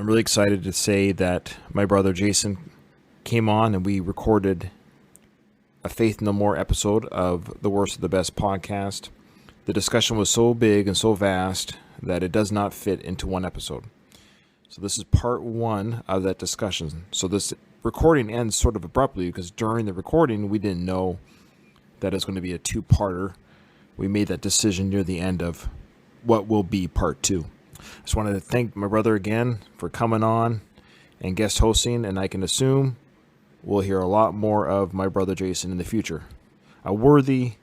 I'm really excited to say that my brother Jason came on and we recorded a Faith No More episode of the Worst of the Best podcast. The discussion was so big and so vast that it does not fit into one episode. So this is part one of that discussion. So this recording ends sort of abruptly because during the recording we didn't know that it's going to be a two-parter. We made that decision near the end of what will be part two. I just wanted to thank my brother again for coming on and guest hosting, and I can assume we'll hear a lot more of my brother Jason in the future. A worthy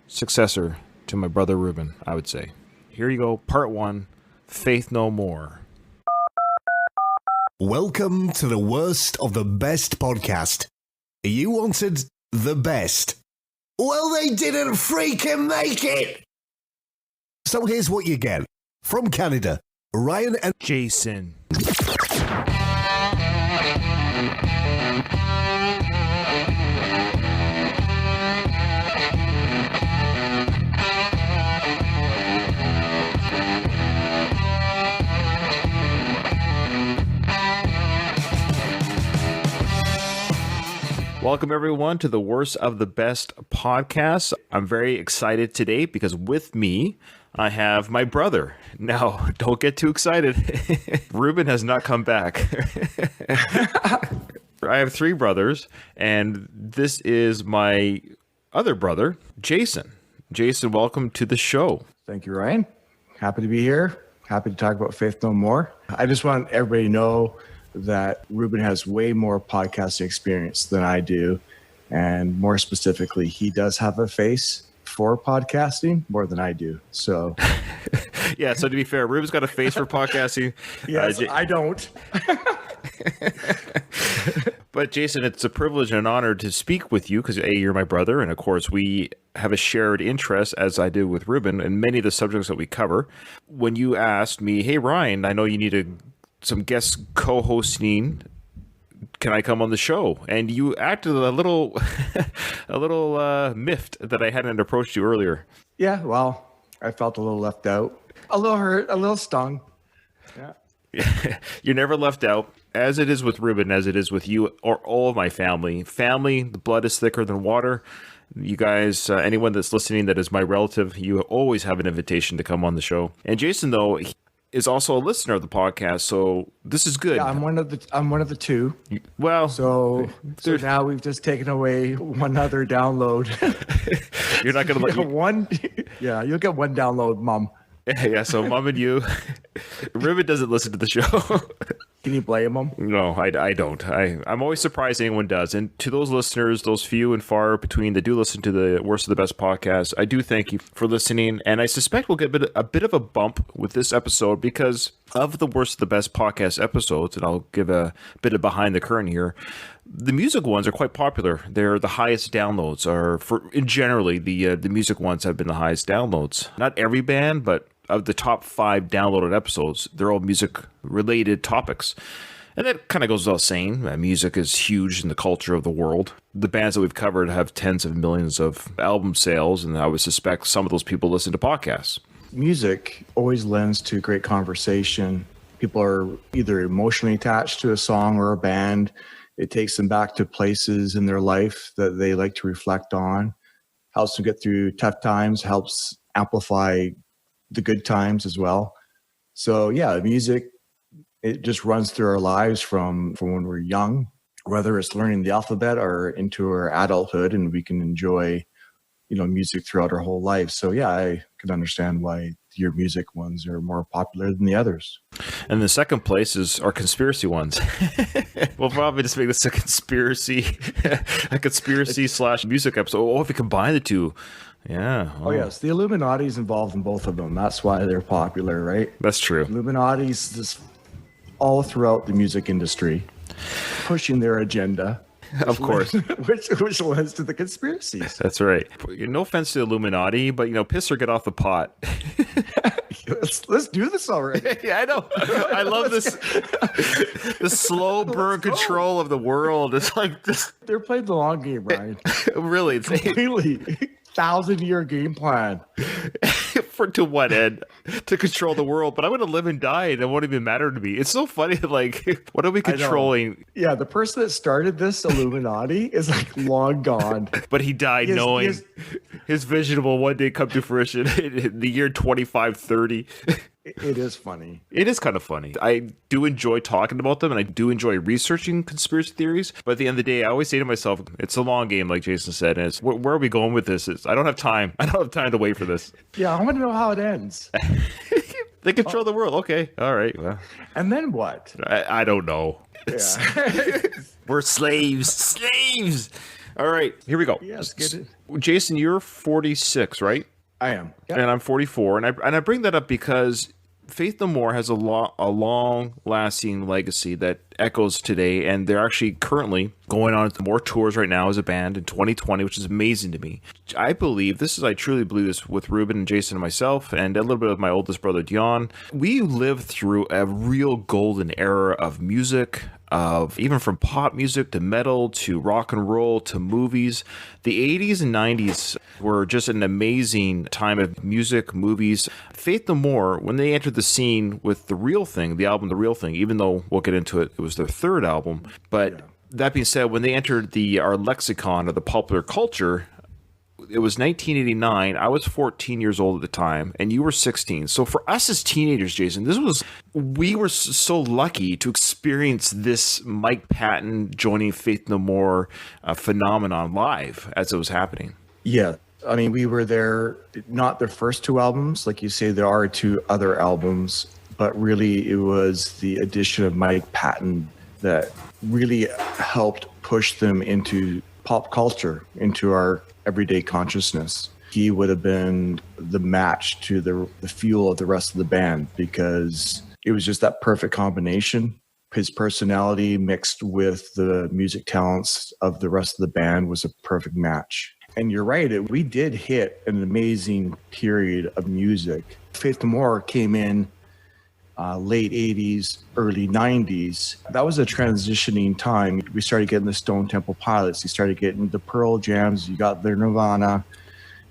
successor to my brother Ruben, I would say. Here you go, part one, Faith No More. Welcome to the Worst of the Best podcast. You wanted the best. Well, they didn't freaking make it! So here's what you get. From Canada, Ryan and Jason. Welcome, everyone, to the Worst of the Best podcast. I'm very excited today because with me, I have my brother. Now, don't get too excited. Ruben has not come back. I have three brothers, and this is my other brother, Jason. Jason, welcome to the show. Thank you, Ryan. Happy to be here. Happy to talk about Faith No More. I just want everybody to know that Ruben has way more podcasting experience than I do. And more specifically, he does have a face for podcasting more than I do. So, yeah, so to be fair, Ruben's got a face for podcasting. Yes, I don't. But Jason, it's a privilege and an honor to speak with you because A, you're my brother, and of course we have a shared interest, as I do with Ruben, in many of the subjects that we cover. When you asked me, hey Ryan, I know you need some guest co-hosting, can I come on the show? And you acted a little miffed that I hadn't approached you earlier. Yeah, well, I felt a little left out, a little hurt, a little stung. Yeah. You're never left out, as it is with Ruben, as it is with you or all of my family. Family, the blood is thicker than water. You guys, anyone that's listening that is my relative, you always have an invitation to come on the show. And Jason, though, is also a listener of the podcast, so this is good. Yeah, I'm one of the two. Well, so now we've just taken away one other download. You're not going to let one. Yeah, you'll get one download, Mom. Yeah, so Mom and you. Ruben doesn't listen to the show. Can you blame him? No, I don't. I'm always surprised anyone does. And to those listeners, those few and far between that do listen to the Worst of the Best podcast, I do thank you for listening. And I suspect we'll get a bit of a bump with this episode because of the Worst of the Best podcast episodes, and I'll give a bit of behind the curtain here. The music ones are quite popular. They're the highest downloads. Generally, the music ones have been the highest downloads. Not every band, but of the top 5 downloaded episodes, they're all music-related topics. And that kind of goes without saying. Music is huge in the culture of the world. The bands that we've covered have tens of millions of album sales, and I would suspect some of those people listen to podcasts. Music always lends to great conversation. People are either emotionally attached to a song or a band. It takes them back to places in their life that they like to reflect on. Helps them get through tough times, helps amplify the good times as well. So yeah, music, it just runs through our lives from when we're young, whether it's learning the alphabet or into our adulthood, and we can enjoy, music throughout our whole life. So yeah, I can understand why your music ones are more popular than the others. And the second place is our conspiracy ones. We'll probably just make this a conspiracy / music episode. Oh, if we combine the two. Yeah. Oh, yes. The Illuminati's involved in both of them. That's why they're popular, right? That's true. Illuminati's just all throughout the music industry, pushing their agenda. Of course. which lends to the conspiracies. That's right. No offense to the Illuminati, but, piss or get off the pot. Let's do this already. Yeah, I know. I love this. The slow burn control of the world. It's like this. They're playing the long game, Ryan. Really. Completely. 1,000-year game plan. to what end? To control the world, but I'm going to live and die, and it won't even matter to me. It's so funny. Like, what are we controlling? Yeah, the person that started this Illuminati is like long gone. But he died knowing his vision will one day come to fruition in the year 2530. It is funny. It is kind of funny. I do enjoy talking about them, and I do enjoy researching conspiracy theories. But at the end of the day, I always say to myself, it's a long game, like Jason said. And it's, where are we going with this? I don't have time. I don't have time to wait for this. Yeah, I want to know how it ends. They control the world. Okay. All right. Well, and then what? I don't know. Yeah. We're slaves. Slaves. All right. Here we go. Yes, get it. Jason, you're 46, right? I am. Yep. And I'm 44, and I bring that up because Faith No More has a long-lasting legacy that echoes today, and they're actually currently going on more tours right now as a band in 2020, which is amazing to me. I truly believe this with Ruben and Jason and myself, and a little bit of my oldest brother Dion. We lived through a real golden era of music, of even from pop music to metal to rock and roll to movies. The 80s and 90s were just an amazing time of music, movies. Faith No More, when they entered the scene with The Real Thing, the album The Real Thing, even though we'll get into it, it was their third album. But that being said, when they entered our lexicon of the popular culture, it was 1989. I was 14 years old at the time, and you were 16. So for us as teenagers, Jason, we were so lucky to experience this Mike Patton joining Faith No More phenomenon live as it was happening. Yeah. I mean, we were there, not their first two albums. Like you say, there are two other albums, but really it was the addition of Mike Patton that really helped push them into pop culture, into our everyday consciousness. He would have been the match to the fuel of the rest of the band because it was just that perfect combination. His personality mixed with the music talents of the rest of the band was a perfect match. And you're right, we did hit an amazing period of music. Faith No More came in late 80s, early 90s. That was a transitioning time. We started getting the Stone Temple Pilots. You started getting the Pearl Jams. You got their Nirvana.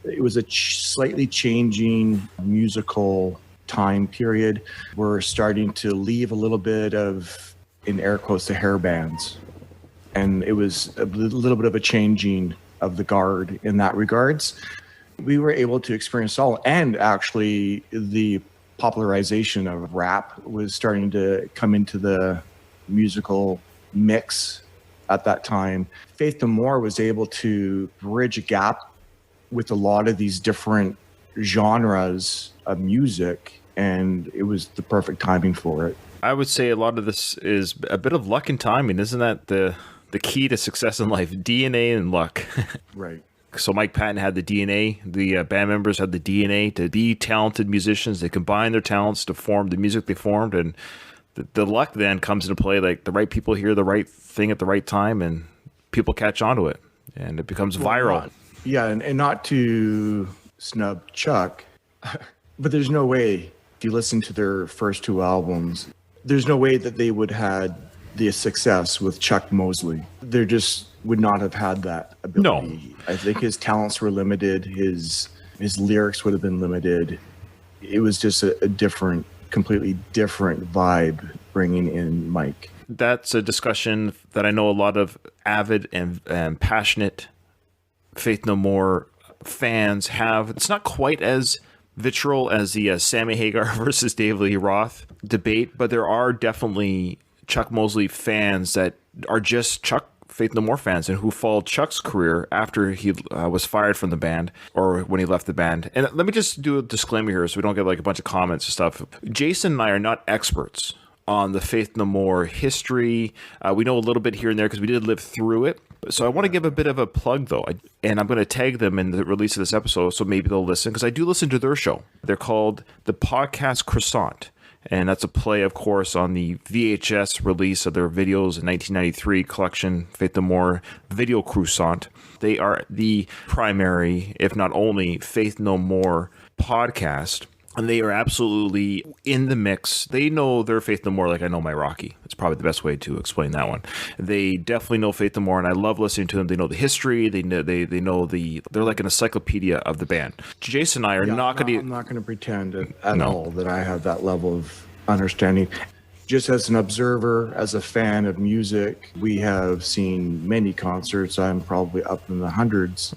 It was a slightly changing musical time period. We're starting to leave a little bit of, in air quotes, the hair bands. And it was a little bit of a changing of the guard in that regards. We were able to experience all, and actually the popularization of rap was starting to come into the musical mix at that time. Faith No More was able to bridge a gap with a lot of these different genres of music, and it was the perfect timing for it. I would say a lot of this is a bit of luck and timing. Isn't that the key to success in life? DNA and luck. Right. So Mike Patton had the DNA, the band members had the DNA to be talented musicians. They combine their talents to form the music they formed, and the luck then comes into play. Like the right people hear the right thing at the right time, and people catch on to it, and it becomes viral. And not to snub Chuck, but there's no way, if you listen to their first two albums, there's no way that they would had the success with Chuck Mosley. There just would not have had that ability. No. I think his talents were limited. His lyrics would have been limited. It was just a different, completely different vibe bringing in Mike. That's a discussion that I know a lot of avid and passionate Faith No More fans have. It's not quite as vitriol as the Sammy Hagar versus David Lee Roth debate, but there are definitely Chuck Mosley fans that are just Faith No More fans and who followed Chuck's career after he was fired from the band or when he left the band. And let me just do a disclaimer here so we don't get like a bunch of comments and stuff. Jason and I are not experts on the Faith No More history. We know a little bit here and there because we did live through it. So I want to give a bit of a plug, though, and I'm going to tag them in the release of this episode so maybe they'll listen, because I do listen to their show. They're called The Podcast Croissant, and that's a play, of course, on the VHS release of their videos in 1993 collection, Faith No More Video Croissant. They are the primary, if not only, Faith No More podcast. And they are absolutely in the mix. They know their Faith No More like I know my Rocky. That's probably the best way to explain that one. They definitely know Faith No More, and I love listening to them. They know the history. They know they're like an encyclopedia of the band. Jason and I are not going to. I'm not going to pretend at all that I have that level of understanding. Just as an observer, as a fan of music, we have seen many concerts. I'm probably up in the hundreds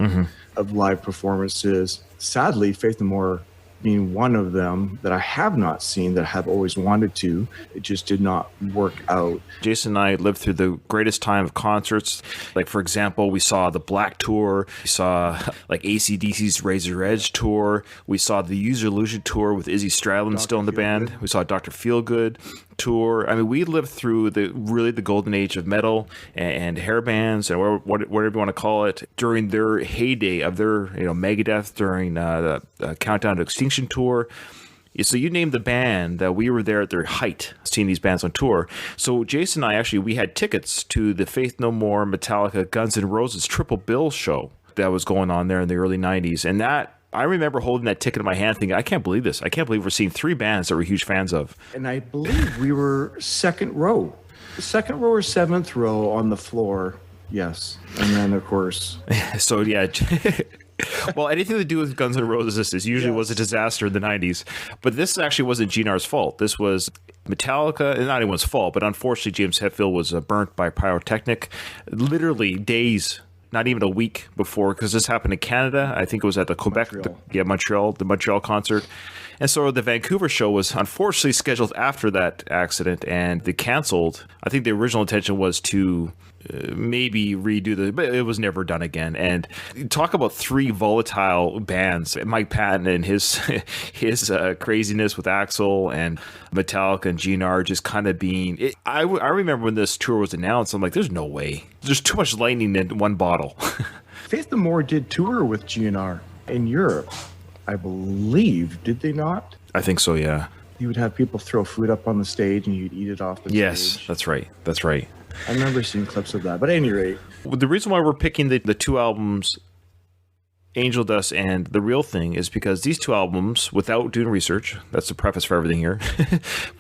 of live performances. Sadly, Faith No More being one of them that I have not seen, that I have always wanted to. It just did not work out. Jason and I lived through the greatest time of concerts. Like, for example, we saw the Black Tour. We saw like AC/DC's Razor Edge tour. We saw the Use Your Illusion tour with Izzy Stradlin still in the band. We saw Dr. Feelgood tour. I mean, we lived through the golden age of metal and hair bands and whatever you want to call it during their heyday of their Megadeth during the Countdown to Extinction tour. So you name the band that we were there at their height, seeing these bands on tour. So Jason and I we had tickets to the Faith No More, Metallica, Guns N' Roses triple bill show that was going on there in the early 90s. And that, I remember holding that ticket in my hand thinking, I can't believe this. I can't believe we're seeing three bands that we're huge fans of. And I believe we were second row or seventh row on the floor. Yes. And then, of course. So, yeah. Well, anything to do with Guns N' Roses usually was a disaster in the 90s. But this actually wasn't Gnar's fault. This was Metallica, and not anyone's fault, but unfortunately James Hetfield was burnt by pyrotechnic literally days, not even a week before, because this happened in Canada. I think it was at the Quebec, Montreal. The Montreal concert. And so the Vancouver show was unfortunately scheduled after that accident, and they canceled. I think the original intention was to maybe redo but it was never done again. And talk about three volatile bands: Mike Patton and his craziness with Axl, and Metallica and GNR just kind of being it. I remember when this tour was announced, I'm like, there's no way. There's too much lightning in one bottle. Faith No More did tour with GNR in Europe, I believe. Did they not? I think so, yeah. You would have people throw food up on the stage and you'd eat it off the stage. Yes, that's right. I remember seeing clips of that. But at any rate, the reason why we're picking the two albums, Angel Dust and The Real Thing, is because these two albums, without doing research, that's the preface for everything here,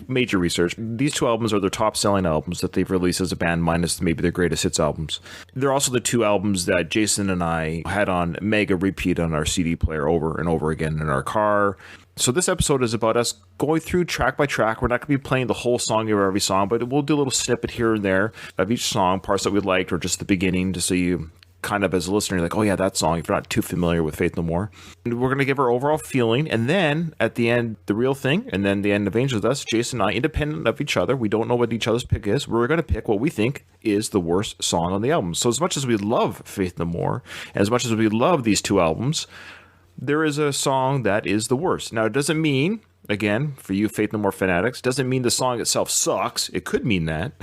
major research, these two albums are their top selling albums that they've released as a band, minus maybe their greatest hits albums. They're also the two albums that Jason and I had on mega repeat on our CD player over and over again in our car. So this episode is about us going through track by track. We're not going to be playing the whole song of every song, but we'll do a little snippet here and there of each song, parts that we liked, or just the beginning, just so you kind of, as a listener, you're like, oh yeah, that song, if you're not too familiar with Faith No More. And we're going to give our overall feeling, and then at the end, The Real Thing, and then the end of Angel Dust, Jason and I, independent of each other, we don't know what each other's pick is, we're going to pick what we think is the worst song on the album. So as much as we love Faith No More, and as much as we love these two albums, there is a song that is the worst. Now, it doesn't mean, again, for you Faith No More fanatics, doesn't mean the song itself sucks. It could mean that.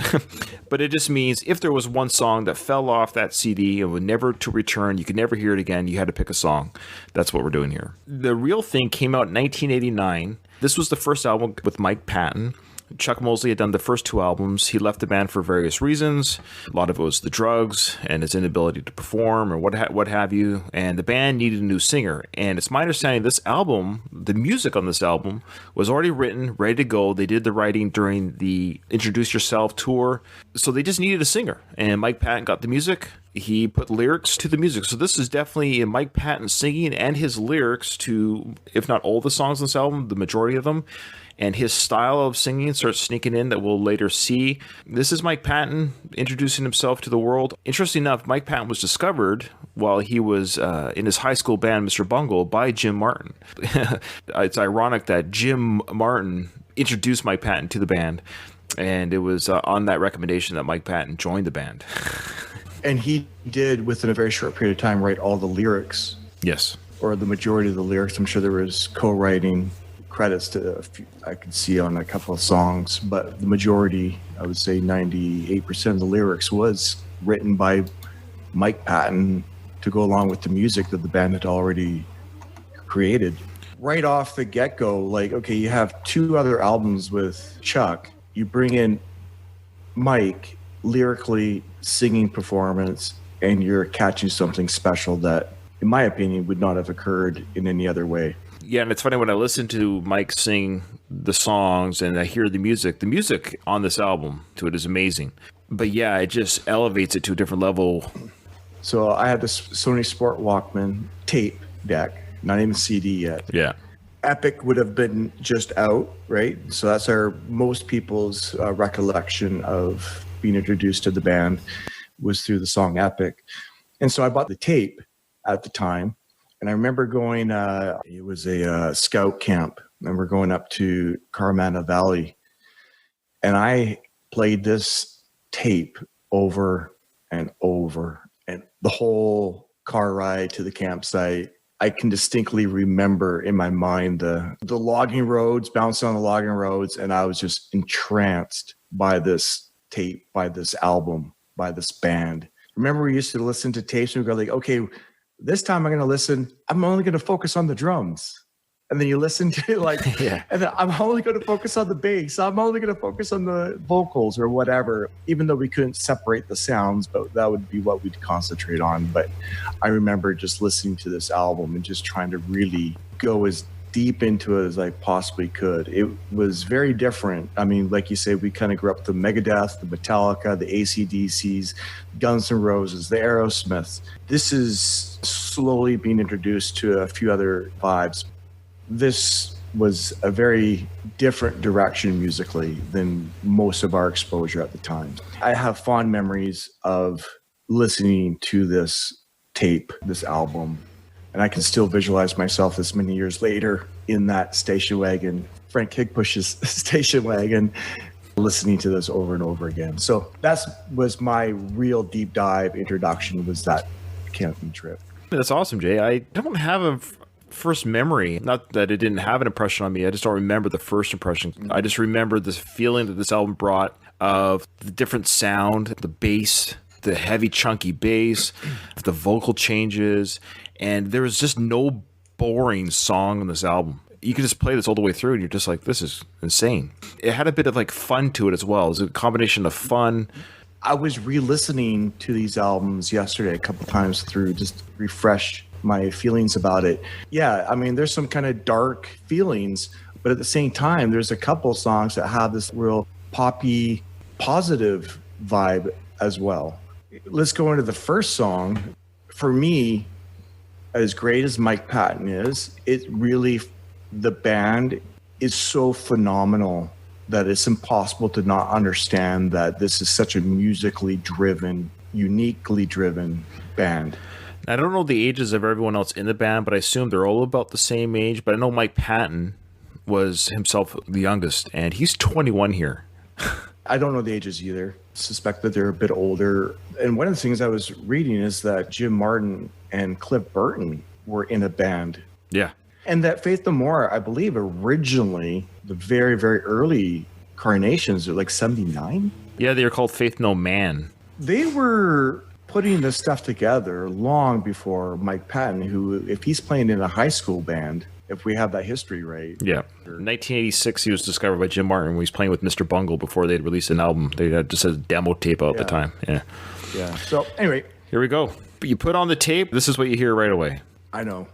But it just means if there was one song that fell off that CD and would never to return, you could never hear it again, you had to pick a song. That's what we're doing here. The Real Thing came out in 1989. This was the first album with Mike Patton. Chuck Mosley had done the first two albums. He left the band for various reasons. A lot of it was the drugs and his inability to perform or what have you. And the band needed a new singer. And it's my understanding this album, the music on this album, was already written, ready to go. They did the writing during the Introduce Yourself tour. So they just needed a singer. And Mike Patton got the music. He put lyrics to the music. So this is definitely Mike Patton singing and his lyrics to, if not all the songs on this album, the majority of them. And his style of singing starts sneaking in that we'll later see. This is Mike Patton introducing himself to the world. Interesting enough, Mike Patton was discovered while he was in his high school band, Mr. Bungle, by Jim Martin. It's ironic that Jim Martin introduced Mike Patton to the band. And it was on that recommendation that Mike Patton joined the band. And he did, within a very short period of time, write all the lyrics. Yes. Or the majority of the lyrics. I'm sure there was co-writing credits to a few, I could see on a couple of songs, but the majority, I would say 98% of the lyrics was written by Mike Patton to go along with the music that the band had already created. Right off the get-go, like, okay, you have two other albums with Chuck. You bring in Mike, lyrically singing performance, and you're catching something special that, in my opinion, would not have occurred in any other way. Yeah, and it's funny when I listen to Mike sing the songs and I hear the music on this album to it is amazing. But yeah, it just elevates it to a different level. So I had this Sony Sport Walkman tape deck, not even CD yet. Yeah. Epic would have been just out, right? So that's most people's recollection of being introduced to the band was through the song Epic. And so I bought the tape at the time. And I remember going, it was a scout camp. I remember going up to Caramana Valley. And I played this tape over and over. And the whole car ride to the campsite, I can distinctly remember in my mind the logging roads, bouncing on the logging roads. And I was just entranced by this tape, by this album, by this band. Remember we used to listen to tapes and we go like, okay, this time I'm only going to focus on the drums. And then you listen to like, yeah. And then I'm only going to focus on the bass. I'm only going to focus on the vocals or whatever, even though we couldn't separate the sounds, but that would be what we'd concentrate on. But I remember just listening to this album and just trying to really go as deep into it as I possibly could. It was very different. I mean, like you say, we kind of grew up with the Megadeth, the Metallica, the AC/DCs, Guns N' Roses, the Aerosmiths. This is slowly being introduced to a few other vibes. This was a very different direction musically than most of our exposure at the time. I have fond memories of listening to this tape, this album, and I can still visualize myself this many years later in that station wagon, Frank Higpush's station wagon, listening to this over and over again. So that was my real deep dive introduction, was that camping trip. That's awesome, Jay. I don't have a first memory. Not that it didn't have an impression on me. I just don't remember the first impression. I just remember this feeling that this album brought of the different sound, the bass, the heavy chunky bass, the vocal changes, and there was just no boring song on this album. You could just play this all the way through and you're just like, this is insane. It had a bit of like fun to it as well. It was a combination of fun. I was re-listening to these albums yesterday a couple times through just to refresh my feelings about it. Yeah, I mean, there's some kind of dark feelings, but at the same time, there's a couple songs that have this real poppy, positive vibe as well. Let's go into the first song. For me, as great as Mike Patton is, the band is so phenomenal that it's impossible to not understand that this is such a musically driven, uniquely driven band. I don't know the ages of everyone else in the band, but I assume they're all about the same age. But I know Mike Patton was himself the youngest, and he's 21 here. I don't know the ages either. Suspect that they're a bit older. And one of the things I was reading is that Jim Martin and Cliff Burton were in a band. Yeah. And that Faith No More, I believe, originally, the very, very early Carnations are like 79. Yeah, they were called Faith No Man. They were putting this stuff together long before Mike Patton, who, if he's playing in a high school band, if we have that history right. Yeah. In 1986, he was discovered by Jim Martin when he was playing with Mr. Bungle before they'd released an album. They had just a demo tape out at the time. Yeah. Yeah. So anyway. Here we go. You put on the tape, this is what you hear right away. I know.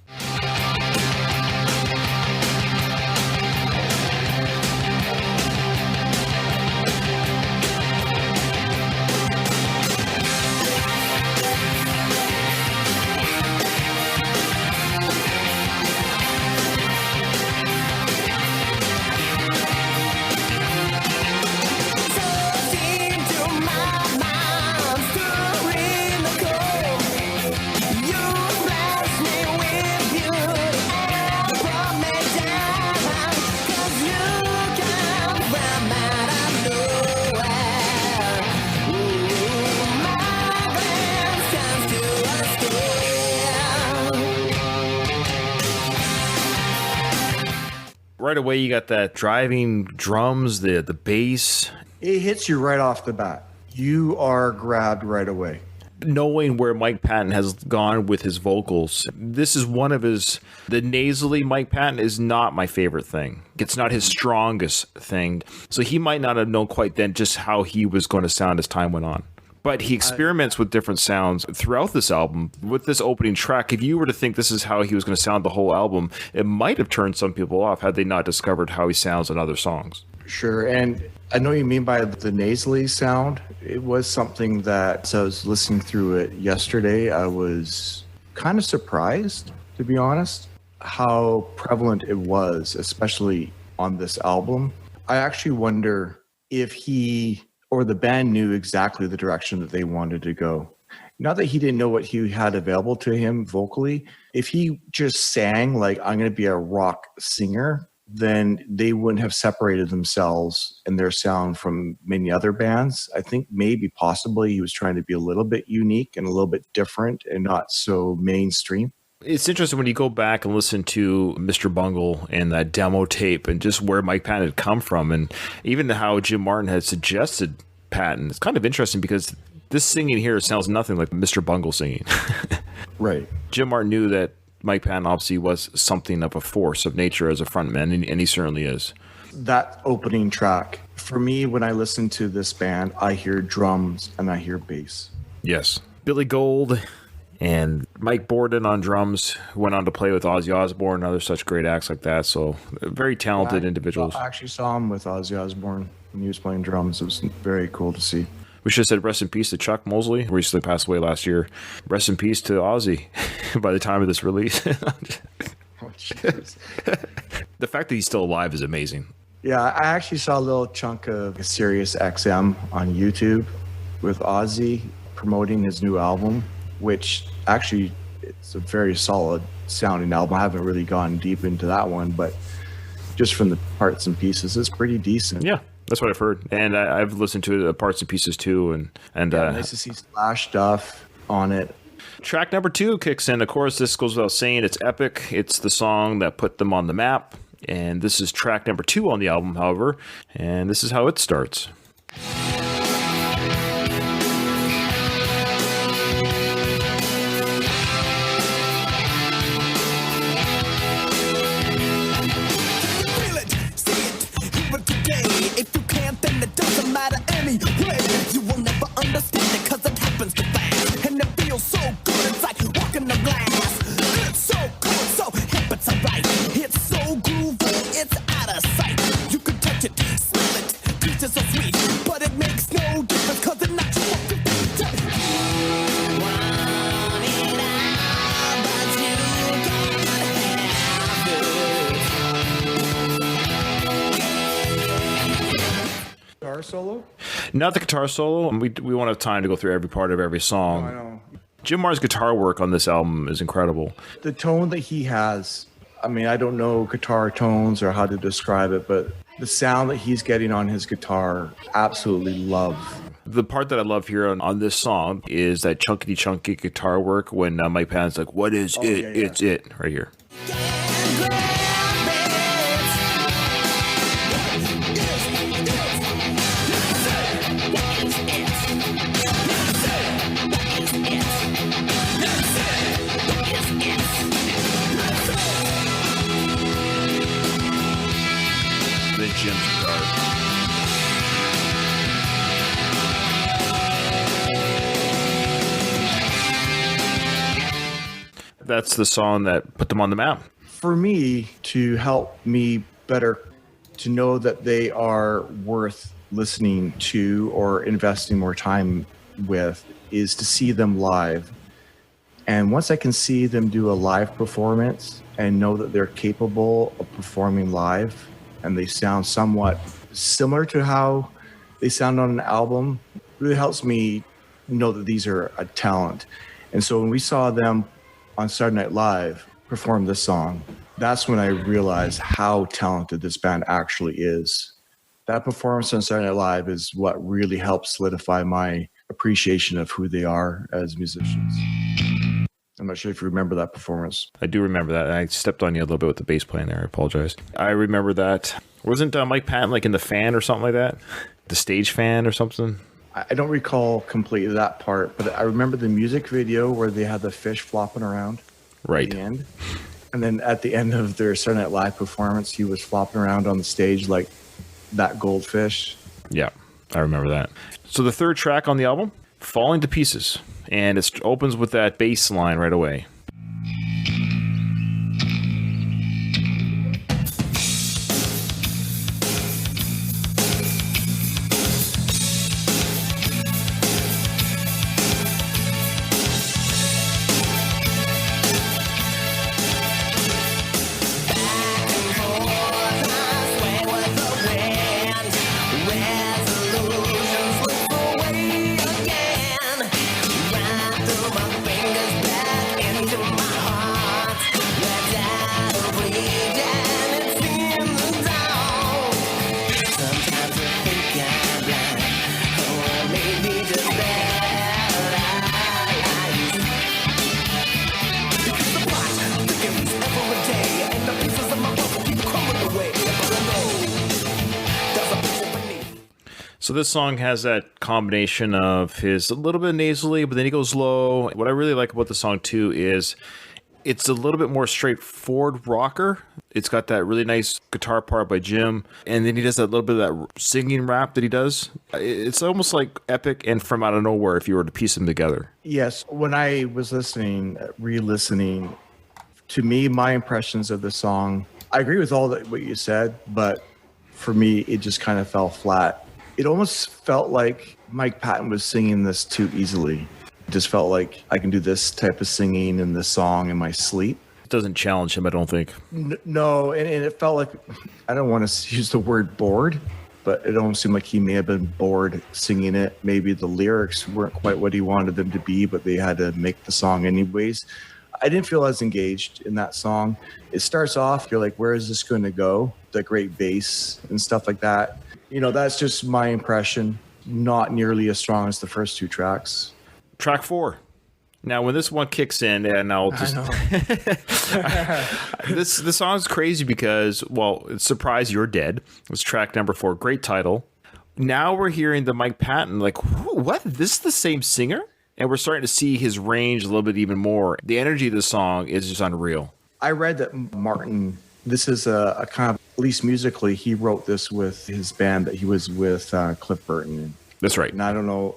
Right away, you got that driving drums, the bass. It hits you right off the bat. You are grabbed right away. Knowing where Mike Patton has gone with his vocals, this is one of the nasally Mike Patton is not my favorite thing. It's not his strongest thing. So he might not have known quite then just how he was going to sound as time went on. But he experiments with different sounds throughout this album. With this opening track, if you were to think this is how he was going to sound the whole album, it might have turned some people off had they not discovered how he sounds in other songs. Sure. And I know what you mean by the nasally sound. It was something that, as I was listening through it yesterday, I was kind of surprised, to be honest, how prevalent it was, especially on this album. I actually wonder if he or the band knew exactly the direction that they wanted to go. Not that he didn't know what he had available to him vocally. If he just sang like, I'm going to be a rock singer, then they wouldn't have separated themselves and their sound from many other bands. I think maybe possibly he was trying to be a little bit unique and a little bit different and not so mainstream. It's interesting when you go back and listen to Mr. Bungle and that demo tape and just where Mike Patton had come from, and even how Jim Martin had suggested Patton. It's kind of interesting because this singing here sounds nothing like Mr. Bungle singing. Right. Jim Martin knew that Mike Patton obviously was something of a force of nature as a frontman, and he certainly is. That opening track, for me, when I listen to this band, I hear drums and I hear bass. Yes. Billy Gold and Mike Borden on drums, who went on to play with Ozzy Osbourne and other such great acts like that. So very talented individuals. I actually saw him with Ozzy Osbourne when he was playing drums. It was very cool to see. We should have said rest in peace to Chuck Mosley, who recently passed away last year. Rest in peace to Ozzy by the time of this release. Oh, jeez. The fact that he's still alive is amazing. Yeah, I actually saw a little chunk of Sirius XM on YouTube with Ozzy promoting his new album, which actually it's a very solid sounding album. I haven't really gone deep into that one, but just from the parts and pieces, it's pretty decent. Yeah, that's what I've heard. And I've listened to the parts and pieces too. And Nice to see Slash Duff on it. Track number 2 kicks in. Of course, this goes without saying. It's epic. It's the song that put them on the map. And this is track number 2 on the album, however. And this is how it starts. You will never understand it cause it happens too fast. And it feels so good, it's like walking on glass. It's so cool, so hip, it's alright. It's so groovy, it's out of sight. You can touch it, smell it, taste it so sweet. But it makes no difference cause it knocks you off your feet. You want it all, but you can't have it. Guitar solo? Not the guitar solo. We won't have time to go through every part of every song. I know. Jim Martin's guitar work on this album is incredible. The tone that he has, I mean, I don't know guitar tones or how to describe it, but the sound that he's getting on his guitar, absolutely love. The part that I love here on this song is that chunky guitar work when Mike Patton's like, what is it? Yeah, yeah. It's it, right here. Then Jim's guitar. That's the song that put them on the map. For me, to help me better to know that they are worth listening to or investing more time with is to see them live. And once I can see them do a live performance and know that they're capable of performing live and they sound somewhat similar to how they sound on an album, really helps me know that these are a talent. And so when we saw them on Saturday Night Live perform this song, that's when I realized how talented this band actually is. That performance on Saturday Night Live is what really helped solidify my appreciation of who they are as musicians. I'm not sure if you remember that performance. I do remember that. I stepped on you a little bit with the bass playing there. I apologize. I remember that. Wasn't Mike Patton like in the fan or something like that? The stage fan or something? I don't recall completely that part, but I remember the music video where they had the fish flopping around Right. at the end. And then at the end of their Saturday Night Live performance, he was flopping around on the stage like that goldfish. Yeah, I remember that. So the third track on the album, Falling to Pieces. And it opens with that bass line right away. So this song has that combination of his a little bit nasally, but then he goes low. What I really like about the song too is it's a little bit more straightforward rocker. It's got that really nice guitar part by Jim, and then he does that little bit of that singing rap that he does. It's almost like epic and from out of nowhere if you were to piece them together. Yes, when I was listening, re-listening, to me, my impressions of the song, I agree with all that what you said, but for me, it just kind of fell flat. It almost felt like Mike Patton was singing this too easily. It just felt like I can do this type of singing in this song in my sleep. It doesn't challenge him, I don't think. No, and it felt like, I don't want to use the word bored, but it almost seemed like he may have been bored singing it. Maybe the lyrics weren't quite what he wanted them to be, but they had to make the song anyways. I didn't feel as engaged in that song. It starts off, you're like, where is this going to go? The great bass and stuff like that. You know, that's just my impression. Not nearly as strong as the first two tracks. Track 4. Now, when this one kicks in, and I'll just this song's crazy because, well, it's Surprise You're Dead. It's track number 4. Great title. Now we're hearing the Mike Patton, like, what? This is the same singer? And we're starting to see his range a little bit even more. The energy of the song is just unreal. I read that Martin, this is a kind of, at least musically, he wrote this with his band that he was with, Cliff Burton. That's right. And I don't know,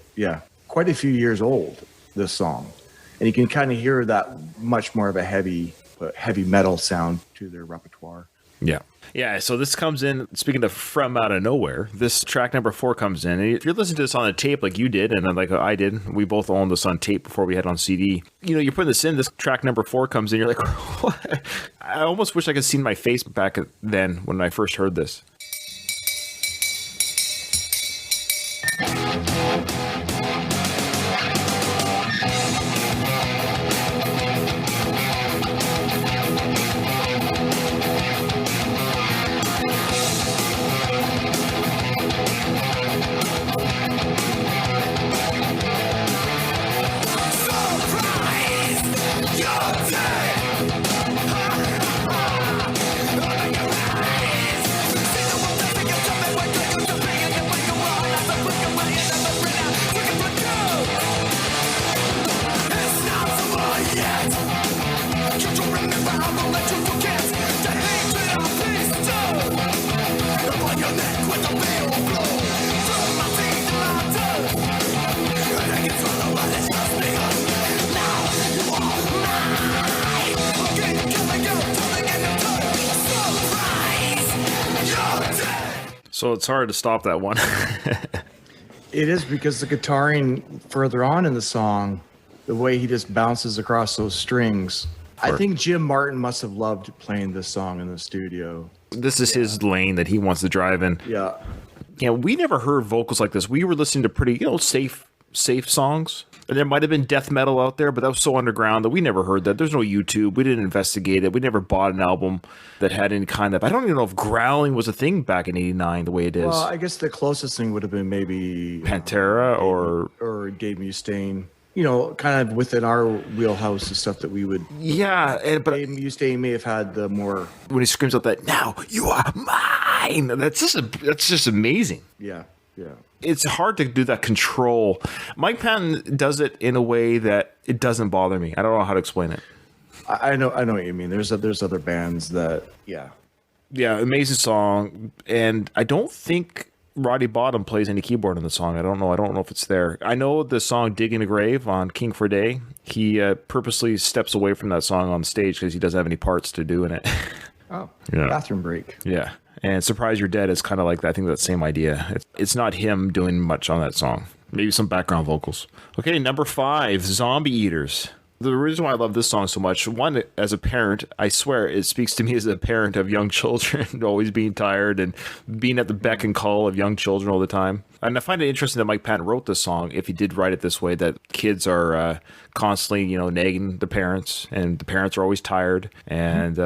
quite a few years old, this song. And you can kind of hear that much more of a heavy metal sound to their repertoire. Yeah, so this comes in, speaking of from out of nowhere, this track number 4 comes in. And if you're listening to this on a tape like you did, and like I did, we both owned this on tape before we had on CD. You know, you're putting this in, this track number 4 comes in, you're like, what? I almost wish I could see my face back then when I first heard this. So it's hard to stop that one. It is, because the guitaring further on in the song, the way he just bounces across those strings. I think Jim Martin must have loved playing this song in the studio. This is his lane that he wants to drive in. Yeah. Yeah, we never heard vocals like this. We were listening to pretty, safe songs. And there might have been death metal out there, but that was so underground that we never heard that. There's no YouTube. We didn't investigate it. We never bought an album that had any kind of... I don't even know if growling was a thing back in '89 the way it is. Well, I guess the closest thing would have been maybe... Pantera or Dave Mustaine. You know, kind of within our wheelhouse of stuff that we would... Yeah, but... Dave Mustaine may have had the more... When he screams out that, "Now you are mine!" That's just amazing. Yeah. It's hard to do that control. Mike Patton does it in a way that it doesn't bother me. I don't know how to explain it. I know what you mean. There's other bands that, Yeah, amazing song. And I don't think Roddy Bottom plays any keyboard in the song. I don't know if it's there. I know the song Digging a Grave on King for a Day. He purposely steps away from that song on stage because he doesn't have any parts to do in it. Oh, Yeah. bathroom break. Yeah. And Surprise You're Dead is kind of like, I think, that same idea. It's not him doing much on that song. Maybe some background vocals. Okay, number 5, Zombie Eaters. The reason why I love this song so much, one, as a parent, I swear it speaks to me as a parent of young children, always being tired and being at the beck and call of young children all the time. And I find it interesting that Mike Patton wrote this song, if he did write it this way, that kids are constantly, nagging the parents, and the parents are always tired. And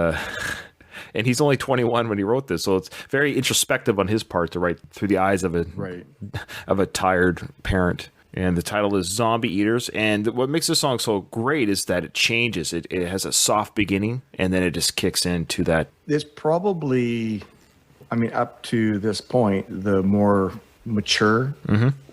and he's only 21 when he wrote this, so it's very introspective on his part to write through the eyes of a tired parent. And the title is Zombie Eaters. And what makes this song so great is that it changes. It has a soft beginning, and then it just kicks into that. It's probably, up to this point, the more mature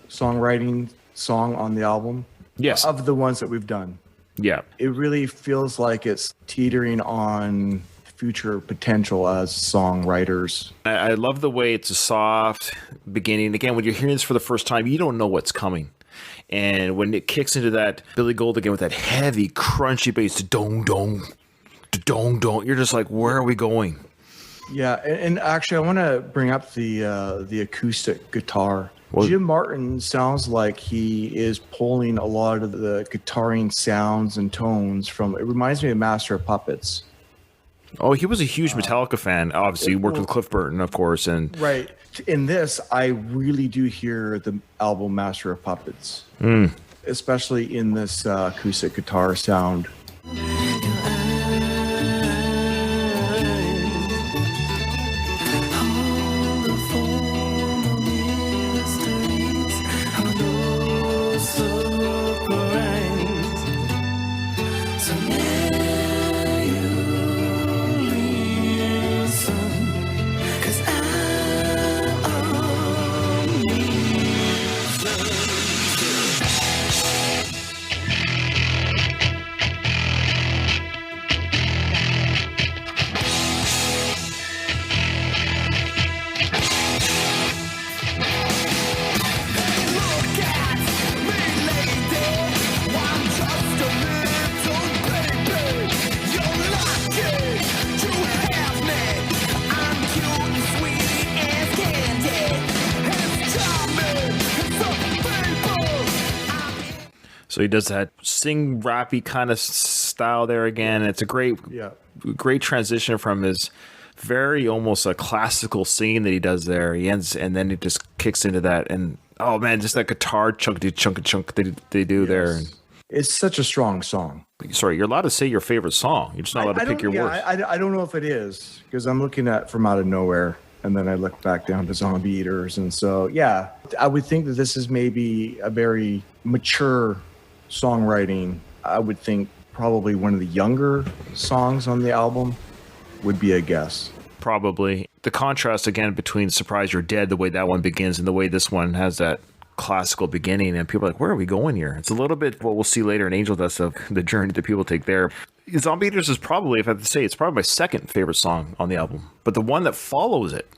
songwriting song on the album. Yes. Of the ones that we've done. Yeah. It really feels like it's teetering on future potential as songwriters. I love the way it's a soft beginning. Again, when you're hearing this for the first time, you don't know what's coming. And when it kicks into that Billy Gold again with that heavy, crunchy bass, dong dong, dong dong, you're just like, where are we going? Yeah, and actually, I want to bring up the acoustic guitar. Well, Jim Martin sounds like he is pulling a lot of the guitaring sounds and tones from. It reminds me of Master of Puppets. Oh, he was a huge Metallica fan. Obviously, he worked with Cliff Burton, of course, and Right. In this, I really do hear the album Master of Puppets, especially in this acoustic guitar sound. so he does that sing rappy kind of style there again. It's a great transition from his very almost a classical singing that he does there. He ends, and then it just kicks into that, and oh man, just that guitar chunk that they do there. It's such a strong song. Sorry, you're allowed to say your favorite song. You're just not allowed to pick your words. I don't know if it is, because I'm looking at From Out of Nowhere, and then I look back down to Zombie Eaters. And so, yeah, I would think that this is maybe a very mature songwriting. I would think probably one of the younger songs on the album would be a guess. Probably. The contrast, again, between Surprise You're Dead, the way that one begins, and the way this one has that classical beginning, and people are like, where are we going here? It's a little bit what we'll see later in Angel Dust of the journey that people take there. Zombie Eaters is probably, if I have to say, it's probably my second favorite song on the album, but the one that follows it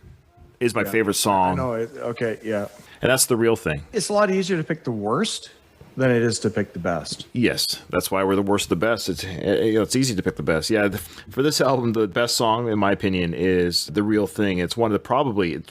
is my favorite song. I know it. Okay, yeah. And that's The Real Thing. It's a lot easier to pick the worst than it is to pick the best. Yes, that's why we're the worst of the best. It's easy to pick the best. Yeah, for this album, the best song, in my opinion, is The Real Thing. It's one of the probably,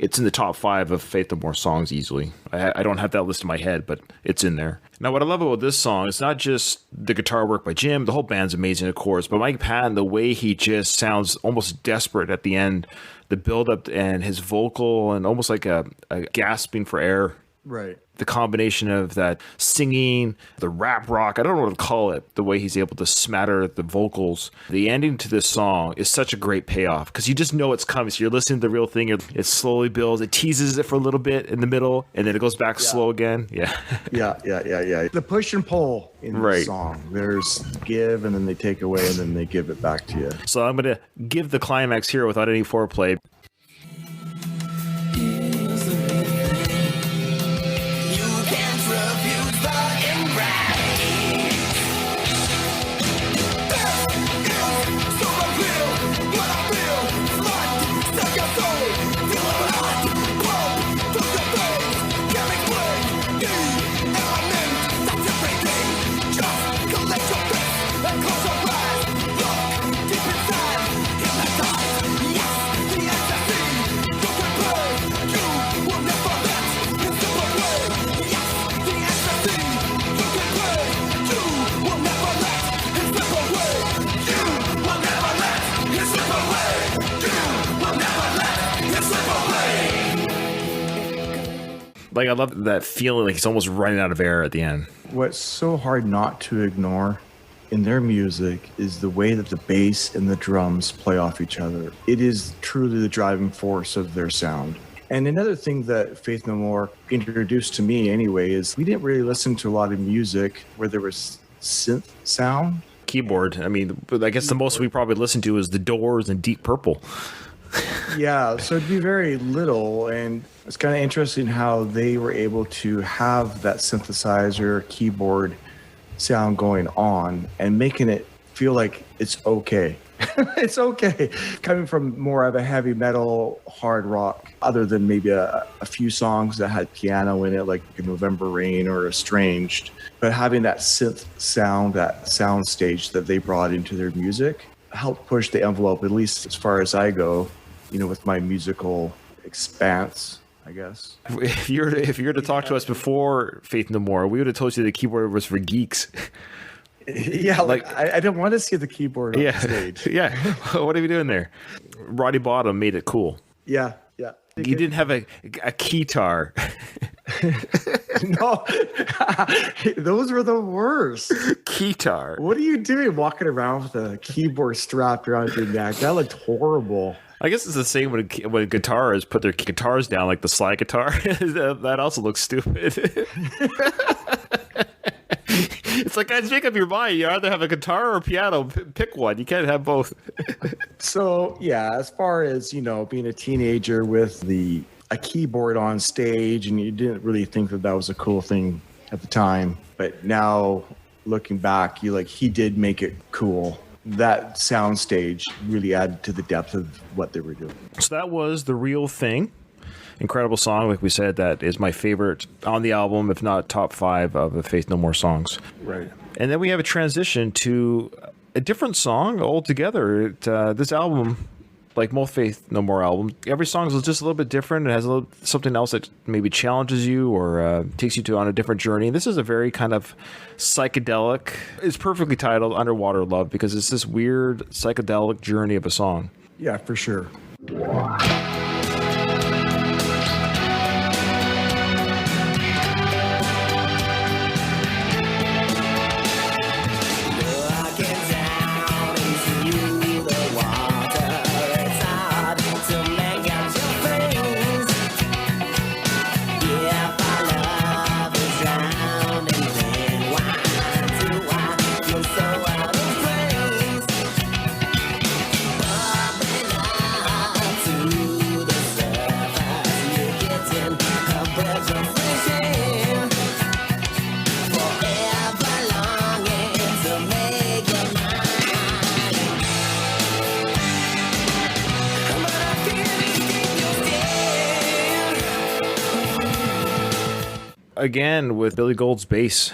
it's in the top 5 of Faith No More songs easily. I don't have that list in my head, but it's in there. Now, what I love about this song is not just the guitar work by Jim. The whole band's amazing, of course, but Mike Patton, the way he just sounds almost desperate at the end, the build-up and his vocal and almost like a gasping for air. Right. The combination of that singing, the rap rock, I don't know what to call it, the way he's able to smatter the vocals. The ending to this song is such a great payoff because you just know it's coming. So you're listening to The Real Thing, it slowly builds, it teases it for a little bit in the middle, and then it goes back slow again. Yeah. Yeah. The push and pull in the song. There's give, and then they take away, and then they give it back to you. So I'm going to give the climax here without any foreplay. Like, I love that feeling like he's almost running out of air at the end. What's so hard not to ignore in their music is the way that the bass and the drums play off each other. It is truly the driving force of their sound. And another thing that Faith No More introduced to me anyway is we didn't really listen to a lot of music where there was synth sound. Keyboard. I mean, I guess the most we probably listened to is The Doors and Deep Purple. Yeah, so it'd be very little, and it's kind of interesting how they were able to have that synthesizer keyboard sound going on and making it feel like it's okay. It's okay. Coming from more of a heavy metal, hard rock, other than maybe a few songs that had piano in it, like November Rain or Estranged. But having that synth sound, that sound stage that they brought into their music helped push the envelope, at least as far as I go, you know, with my musical expanse, I guess. If you were to talk to us before Faith No More, we would have told you the keyboard was for geeks. Yeah, like I don't want to see the keyboard on the stage. Yeah. What are we doing there? Roddy Bottom made it cool. Yeah. You didn't have a keytar. No, those were the worst. Keytar. What are you doing walking around with a keyboard strapped around your neck? That looked horrible. I guess it's the same when guitarists put their guitars down, like the slide guitar. That also looks stupid. It's like, guys, make up your mind. You either have a guitar or a piano. Pick one. You can't have both. So, yeah, as far as, you know, being a teenager with a keyboard on stage, and you didn't really think that was a cool thing at the time. But now, looking back, he did make it cool. That sound stage really added to the depth of what they were doing. So that was The Real Thing. Incredible song, like we said, that is my favorite on the album, if not top 5 of the Faith No More songs. Right. And then we have a transition to a different song altogether. This album, like most Faith No More albums, every song is just a little bit different. It has something else that maybe challenges you or takes you on a different journey. This is a very kind of psychedelic. It's perfectly titled Underwater Love because it's this weird psychedelic journey of a song. Yeah, for sure. Again, with Billy Gold's bass.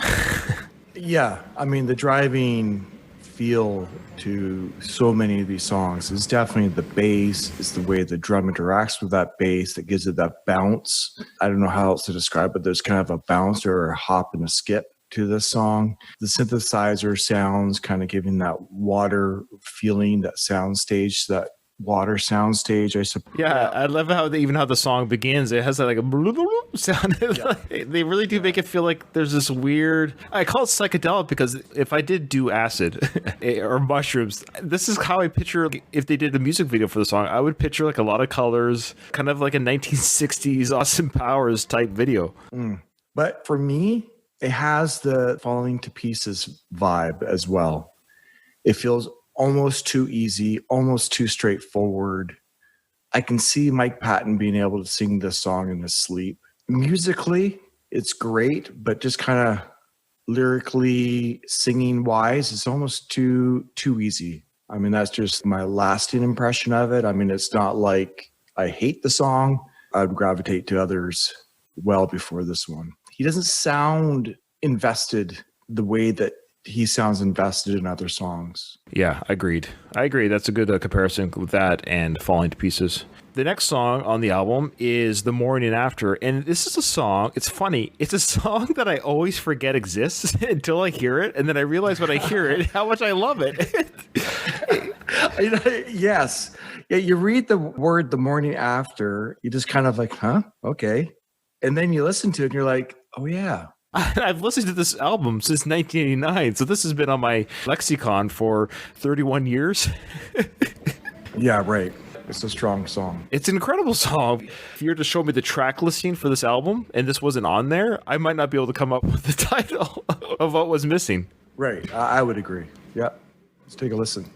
Yeah, I mean, the driving feel to so many of these songs is definitely the bass. It's the way the drum interacts with that bass that gives it that bounce. I don't know how else to describe it. There's kind of a bounce or a hop and a skip to this song. The synthesizer sounds kind of giving that water feeling, that sound stage, that water sound stage, I suppose. Yeah, I love how the song begins. It has that like a bloop, bloop sound. Yeah. They really do make it feel like there's this weird. I call it psychedelic because if I did do acid or mushrooms, this is how I picture if they did a music video for the song. I would picture like a lot of colors, kind of like a 1960s Austin Powers type video. But for me, it has the Falling to Pieces vibe as well. It feels almost too easy, almost too straightforward. I can see Mike Patton being able to sing this song in his sleep. Musically, it's great, but just kind of lyrically, singing wise, it's almost too easy. I mean, that's just my lasting impression of it. I mean, it's not like I hate the song. I'd gravitate to others well before this one. He doesn't sound invested the way that he sounds invested in other songs. Yeah, agreed. I agree. That's a good comparison with that and Falling to Pieces. The next song on the album is The Morning After. And this is a song, it's funny, it's a song that I always forget exists until I hear it. And then I realize when I hear it, how much I love it. Yes. Yeah, you read the word The Morning After, you just kind of like, huh? Okay. And then you listen to it and you're like, oh yeah. I've listened to this album since 1989, so this has been on my lexicon for 31 years. Yeah, right. It's a strong song. It's an incredible song. If you were to show me the track listing for this album and this wasn't on there, I might not be able to come up with the title of what was missing. Right. I would agree. Yeah. Let's take a listen.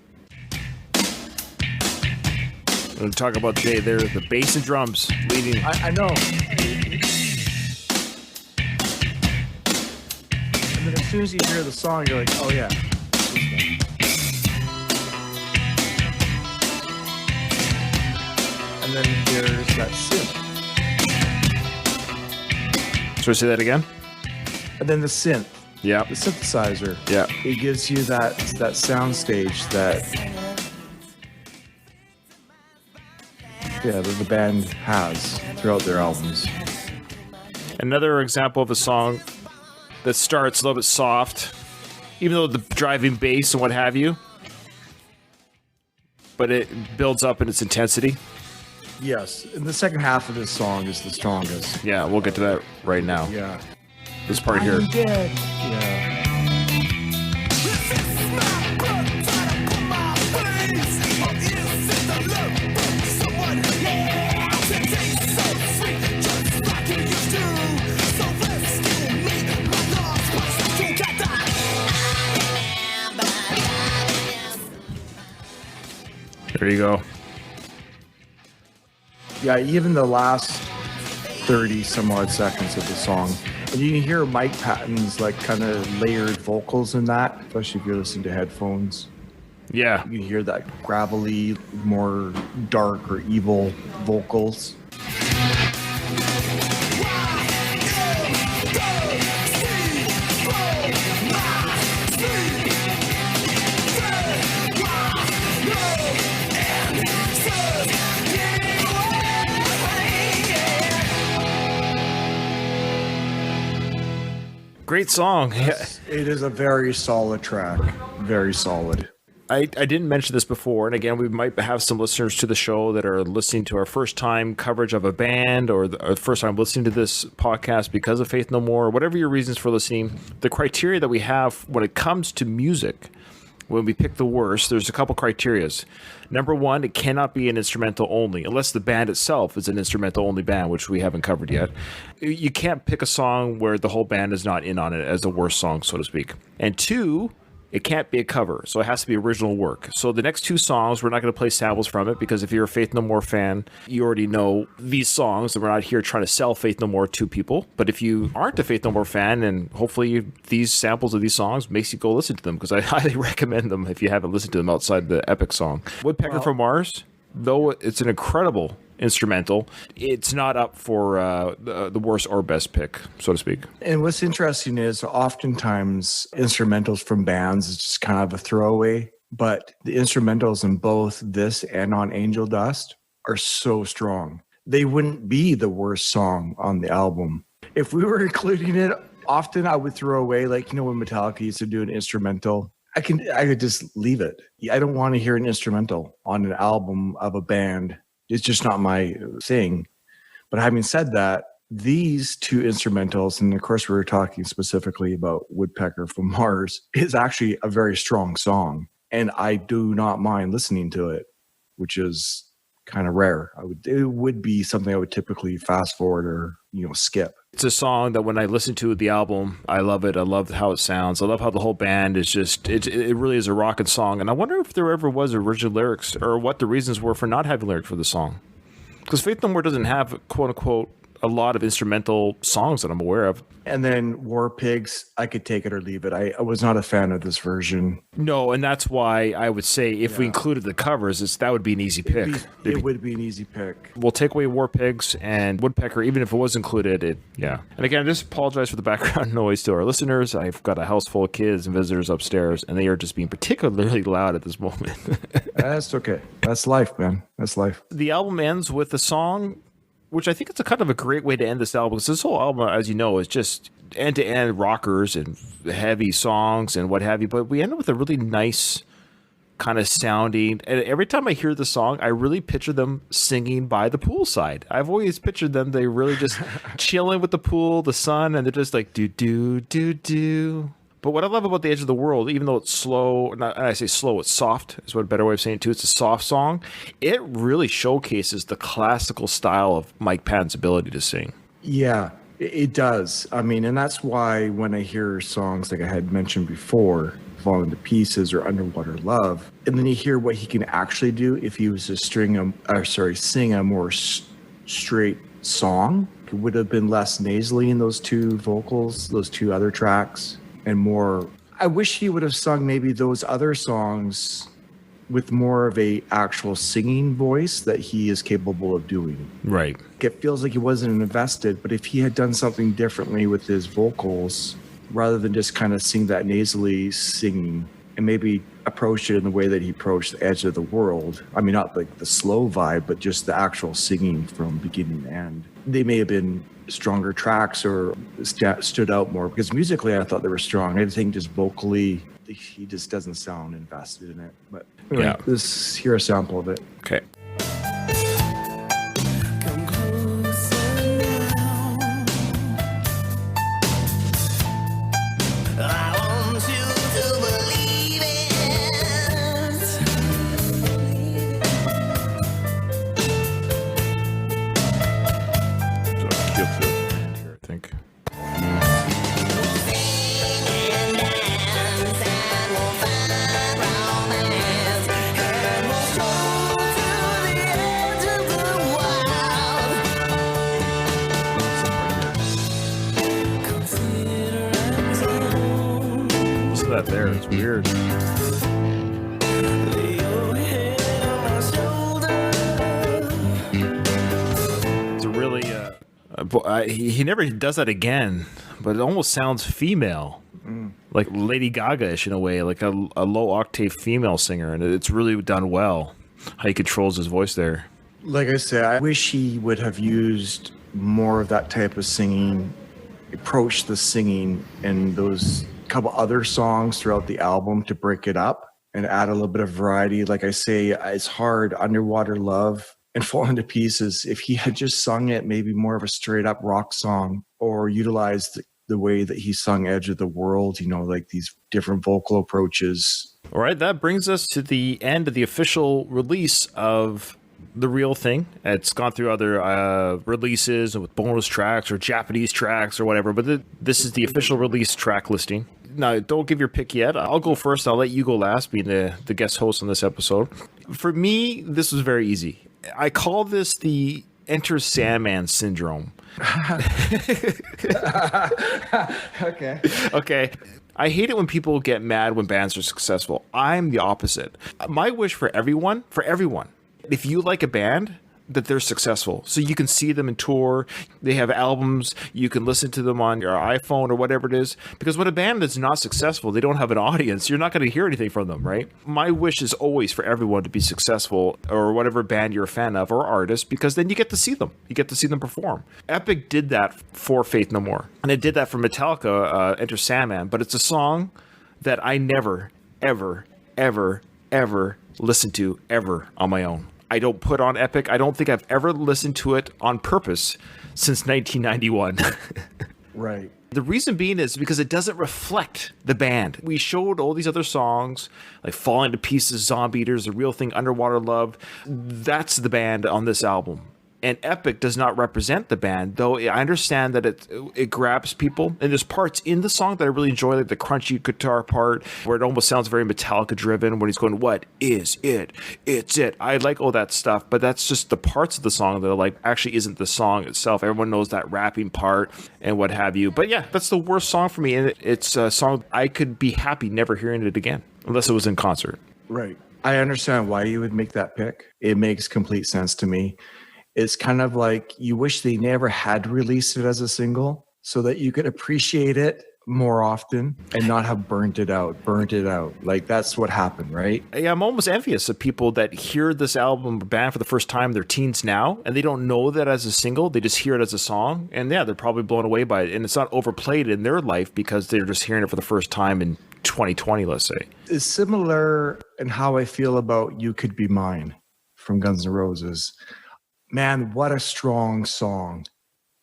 We're going to talk about today there the bass and drums leading. I know. And then as soon as you hear the song, you're like, oh yeah. And then there's that synth. Should I say that again? And then the synth, Yeah. the synthesizer. Yeah. It gives you that sound stage that the band has throughout their albums. Another example of a song that starts a little bit soft, even though the driving bass and what have you, but it builds up in its intensity. Yes, and the second half of this song is the strongest. Yeah, we'll get to that right now. Yeah. This part here. Dead. Yeah. There you go. Yeah, even the last 30 some odd seconds of the song. And you can hear Mike Patton's like kind of layered vocals in that, especially if you're listening to headphones. Yeah. You can hear that gravelly, more dark or evil vocals. Great song. It is a very solid track. Very solid. I didn't mention this before, and again, we might have some listeners to the show that are listening to our first time coverage of a band or the first time listening to this podcast because of Faith No More, or whatever your reasons for listening. The criteria that we have when it comes to music, when we pick the worst, there's a couple criterias. Number one, it cannot be an instrumental only, unless the band itself is an instrumental only band, which we haven't covered yet. You can't pick a song where the whole band is not in on it as the worst song, so to speak. And two, it can't be a cover, so it has to be original work. So the next two songs, we're not going to play samples from it, because if you're a Faith No More fan, you already know these songs, and we're not here trying to sell Faith No More to people. But if you aren't a Faith No More fan, and hopefully these samples of these songs makes you go listen to them, because I highly recommend them if you haven't listened to them outside the epic song. Woodpecker from Mars, though it's an incredible instrumental, it's not up for the worst or best pick, so to speak. And what's interesting is oftentimes instrumentals from bands is just kind of a throwaway, but the instrumentals in both this and on Angel Dust are so strong. They wouldn't be the worst song on the album. If we were including it, often I would throw away, like, you know, when Metallica used to do an instrumental, I could just leave it. I don't want to hear an instrumental on an album of a band. It's just not my thing. But having said that, these two instrumentals, and of course we were talking specifically about Woodpecker from Mars, is actually a very strong song. And I do not mind listening to it, which is kind of rare. It would be something I would typically fast forward or, you know, skip. It's a song that when I listen to the album, I love it. I love how it sounds. I love how the whole band is just, it really is a rockin' song. And I wonder if there ever was original lyrics or what the reasons were for not having lyrics for the song. Because Faith No More doesn't have, quote unquote, a lot of instrumental songs that I'm aware of. And then War Pigs, I could take it or leave it. I was not a fan of this version. No, and that's why I would say if we included the covers, that would be an easy pick. It would be an easy pick. We'll take away War Pigs and Woodpecker, even if it was included. Yeah. And again, I just apologize for the background noise to our listeners. I've got a house full of kids and visitors upstairs, and they are just being particularly loud at this moment. That's okay. That's life, man. That's life. The album ends with a song, which I think it's a kind of a great way to end this album, because this whole album, as you know, is just end-to-end rockers and heavy songs and what have you. But we end up with a really nice kind of sounding. And every time I hear the song, I really picture them singing by the poolside. I've always pictured them, they really just chilling with the pool, the sun, and they're just like, do, do, do, do. But what I love about The Edge of the World, even though it's slow, not, I say slow, it's soft, is what a better way of saying it too. It's a soft song. It really showcases the classical style of Mike Patton's ability to sing. Yeah, it does. I mean, and that's why when I hear songs like I had mentioned before, Falling to Pieces or Underwater Love, and then you hear what he can actually do if he was to sing a more straight song, it would have been less nasally in those two vocals, those two other tracks, and more. I wish he would have sung maybe those other songs with more of a actual singing voice that he is capable of doing. Right. It feels like he wasn't invested, but if he had done something differently with his vocals, rather than just kind of sing that nasally singing, and maybe approach it in the way that he approached The Edge of the World. I mean, not like the slow vibe, but just the actual singing from beginning to end. They may have been stronger tracks or stood out more, because musically I thought they were strong. I think just vocally, he just doesn't sound invested in it. But anyway, Yeah. let's hear a sample of it. Okay. Come closer now. I want you to believe I think. Listen to that there. It's weird. It's a really he never does that again, but it almost sounds female, like Lady Gaga-ish in a way, like a low octave female singer, and it's really done well. How he controls his voice there. Like I said, I wish he would have used more of that type of singing, approached the singing in those couple other songs throughout the album to break it up and add a little bit of variety. Like I say, it's hard. Underwater Love and Falling to Pieces, if he had just sung it maybe more of a straight up rock song, or utilized the way that he sung Edge of the World, you know, like these different vocal approaches. All right, that brings us to the end of the official release of The Real Thing. It's gone through other releases with bonus tracks or Japanese tracks or whatever, but this is the official release track listing. Now, don't give your pick yet. I'll go first. I'll let you go last, being the guest host on this episode. For me, this was very easy. I call this the Enter Sandman syndrome. Okay. I hate it when people get mad when bands are successful. I'm the opposite. My wish for everyone, if you like a band, that they're successful. So you can see them in tour. They have albums. You can listen to them on your iPhone or whatever it is. Because when a band is not successful, they don't have an audience. You're not going to hear anything from them, right? My wish is always for everyone to be successful, or whatever band you're a fan of or artist, because then you get to see them. You get to see them perform. Epic did that for Faith No More. And it did that for Metallica, Enter Sandman. But it's a song that I never, ever, ever, ever listened to ever on my own. I don't put on Epic. I don't think I've ever listened to it on purpose since 1991. Right. The reason being is because it doesn't reflect the band. We showed all these other songs, like Falling to Pieces, Zombie Eaters, The Real Thing, Underwater Love. That's the band on this album. And Epic does not represent the band, though I understand that it grabs people. And there's parts in the song that I really enjoy, like the crunchy guitar part, where it almost sounds very Metallica-driven, when he's going, "What is it? It's it." I like all that stuff, but that's just the parts of the song that I like. Actually isn't the song itself. Everyone knows that rapping part and what have you. But yeah, that's the worst song for me. And it's a song I could be happy never hearing it again, unless it was in concert. Right. I understand why you would make that pick. It makes complete sense to me. It's kind of like you wish they never had released it as a single so that you could appreciate it more often and not have burnt it out. Like that's what happened, right? Yeah, I'm almost envious of people that hear this album band for the first time. They're teens now, and they don't know that as a single. They just hear it as a song, and yeah, they're probably blown away by it. And it's not overplayed in their life because they're just hearing it for the first time in 2020, let's say. It's similar in how I feel about You Could Be Mine from Guns N' Roses. Man, what a strong song.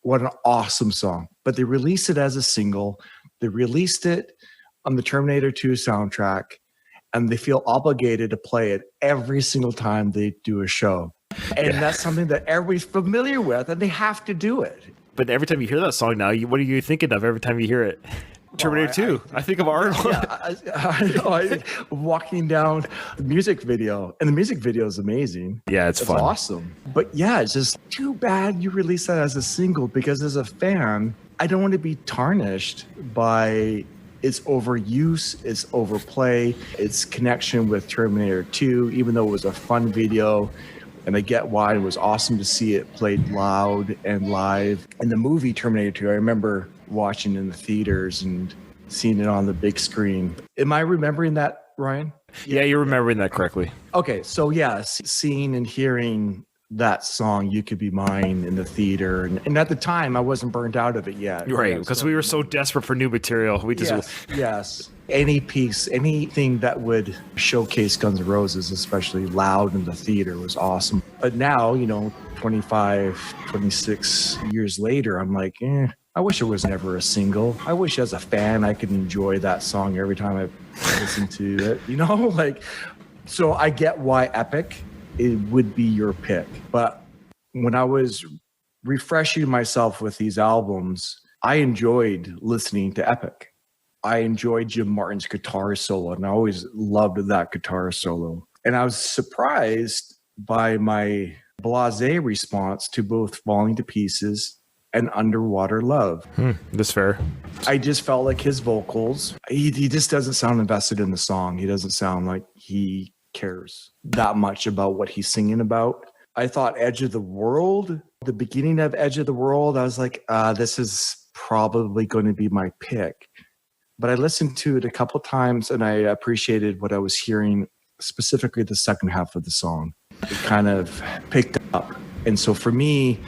What an awesome song. But they released it as a single. They released it on the Terminator 2 soundtrack, and they feel obligated to play it every single time they do a show. And that's something that everybody's familiar with, and they have to do it. But every time you hear that song now, what are you thinking of every time you hear it? Terminator 2. I think of Arnold. Yeah, I know. Walking down the music video, and the music video is amazing. Yeah, it's fun. Awesome. But yeah, it's just too bad you released that as a single, because as a fan, I don't want to be tarnished by its overuse, its overplay, its connection with Terminator 2, even though it was a fun video. And I get why it was awesome to see it played loud and live. And the movie Terminator 2, I remember watching in the theaters and seeing it on the big screen. Am I remembering that, Ryan? Yeah, you're remembering that correctly. Okay, so yeah, seeing and hearing that song, You Could Be Mine, in the theater. And at the time, I wasn't burnt out of it yet. Right, because we were so desperate for new material. We just Yes. Any piece, anything that would showcase Guns N' Roses, especially loud in the theater, was awesome. But now, 25, 26 years later, I'm like, I wish it was never a single. I wish as a fan I could enjoy that song every time I listen to it, so I get why Epic it would be your pick. But when I was refreshing myself with these albums, I enjoyed listening to Epic. I enjoyed Jim Martin's guitar solo, and I always loved that guitar solo. And I was surprised by my blasé response to both Falling to Pieces and Underwater Love. That's fair. I just felt like his vocals, he just doesn't sound invested in the song. He doesn't sound like he cares that much about what he's singing about. I thought Edge of the World, the beginning of Edge of the World, I was like, this is probably going to be my pick. But I listened to it a couple times and I appreciated what I was hearing, specifically the second half of the song. It kind of picked up. And so for me,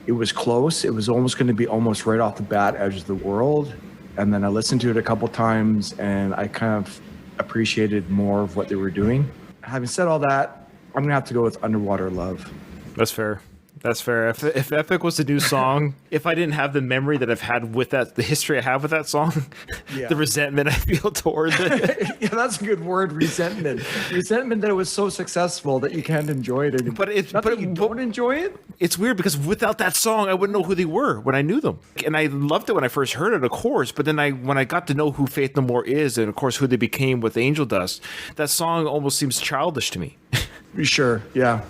it was close. It was almost going to be almost right off the bat, Edge of the World. And then I listened to it a couple times and I kind of appreciated more of what they were doing. Having said all that, I'm going to have to go with Underwater Love. That's fair. That's fair. If Epic was a new song, if I didn't have the memory that I've had with that, the history I have with that song, the resentment I feel towards it. Yeah, that's a good word, resentment. Resentment that it was so successful that you can't enjoy it anymore. But you don't enjoy it? It's weird because without that song, I wouldn't know who they were when I knew them. And I loved it when I first heard it, of course. But then when I got to know who Faith No More is, and of course who they became with Angel Dust, that song almost seems childish to me. Sure. Yeah.